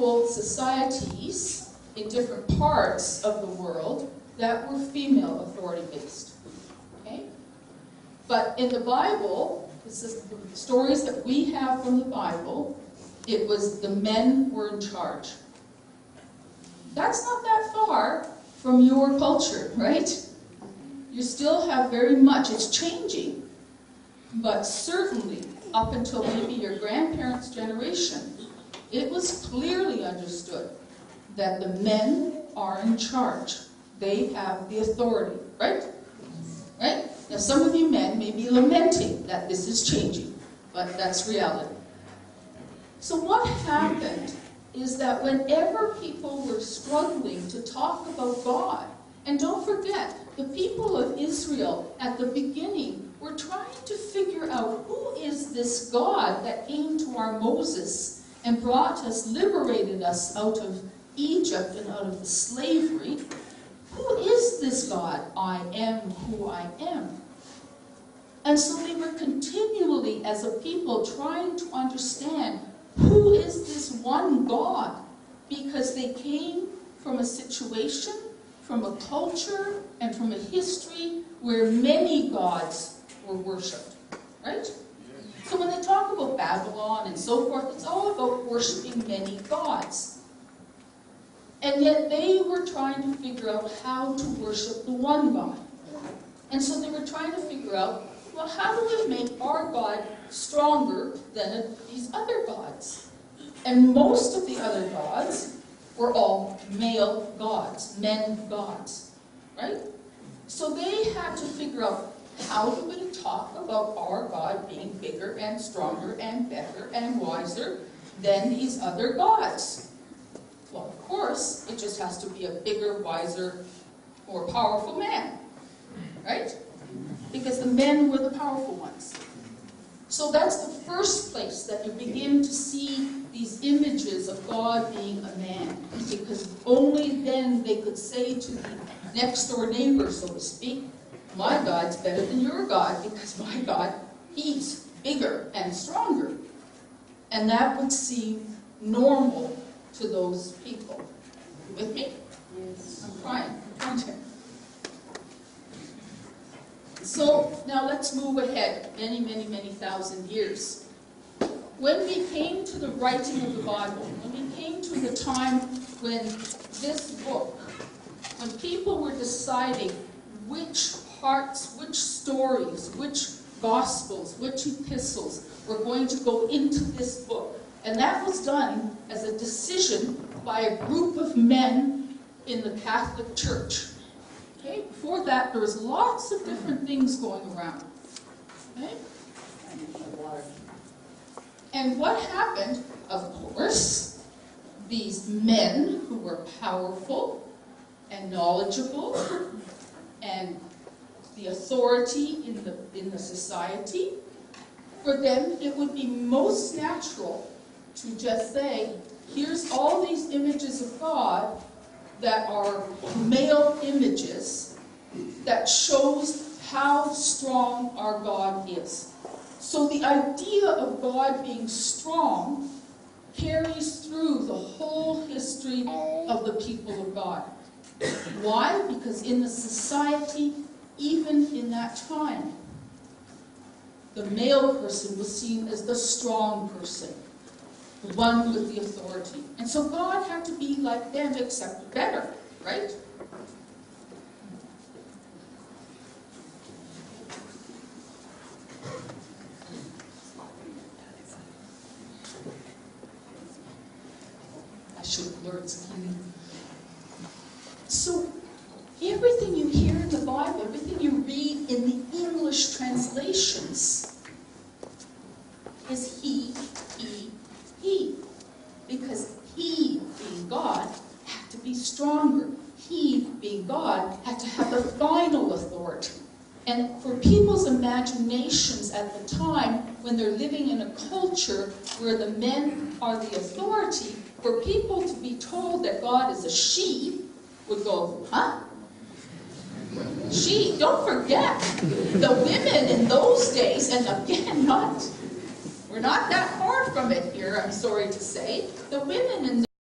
example, societies in different parts of the world that were female authority-based. Okay? But in the Bible, this is the stories that we have from the Bible, it was the men were in charge. That's not that far from your culture, right? You still have very much, it's changing, but certainly up until maybe your grandparents' generation, it was clearly understood that the men are in charge. They have the authority, right? Right? Now some of you men may be lamenting that this is changing, but that's reality. So what happened is that whenever people were struggling to talk about God, and don't forget, the people of Israel at the beginning were trying to figure out who is this God that came to our Moses and brought us, liberated us out of Egypt and out of the slavery. Who is this God? I am who I am. And so they were continually, as a people, trying to understand who is this one God? Because they came from a situation, from a culture, and from a history where many gods were worshipped, right? So when they talk about Babylon and so forth, it's all about worshiping many gods. And yet they were trying to figure out how to worship the one God. And so they were trying to figure out, well, how do we make our God stronger than these other gods? And most of the other gods were all male gods, men gods, right? So they had to figure out, how do we talk about our God being bigger and stronger and better and wiser than these other gods? Well, of course, it just has to be a bigger, wiser, more powerful man, right? Because the men were the powerful ones. So that's the first place that you begin to see these images of God being a man. Because only then they could say to the next door neighbor, so to speak, my God's better than your God, because my God, he's bigger and stronger. And that would seem normal to those people. You with me? Yes. I'm crying. So now let's move ahead many, many, many thousand years. When we came to the writing of the Bible, when we came to the time when this book, when people were deciding which parts, which stories, which gospels, which epistles were going to go into this book, and that was done as a decision by a group of men in the Catholic Church. Okay? Before that, there was lots of different things going around. Okay? And what happened, of course, these men who were powerful and knowledgeable and the authority in the society, for them it would be most natural to just say, here's all these images of God that are male images that shows how strong our God is. So the idea of God being strong carries through the whole history of the people of God. Why? Because in the society, even in that time, the male person was seen as the strong person, the one with the authority. And so God had to be like them, except better, right? I should have learned something. So everything you hear in the Bible, everything you read in the English translations is he. Because he, being God, had to be stronger. He, being God, had to have the final authority. And for people's imaginations at the time, when they're living in a culture where the men are the authority, for people to be told that God is a she would go, huh? She, don't forget, the women in those days, and again, we're not that far from it here, I'm sorry to say, the women in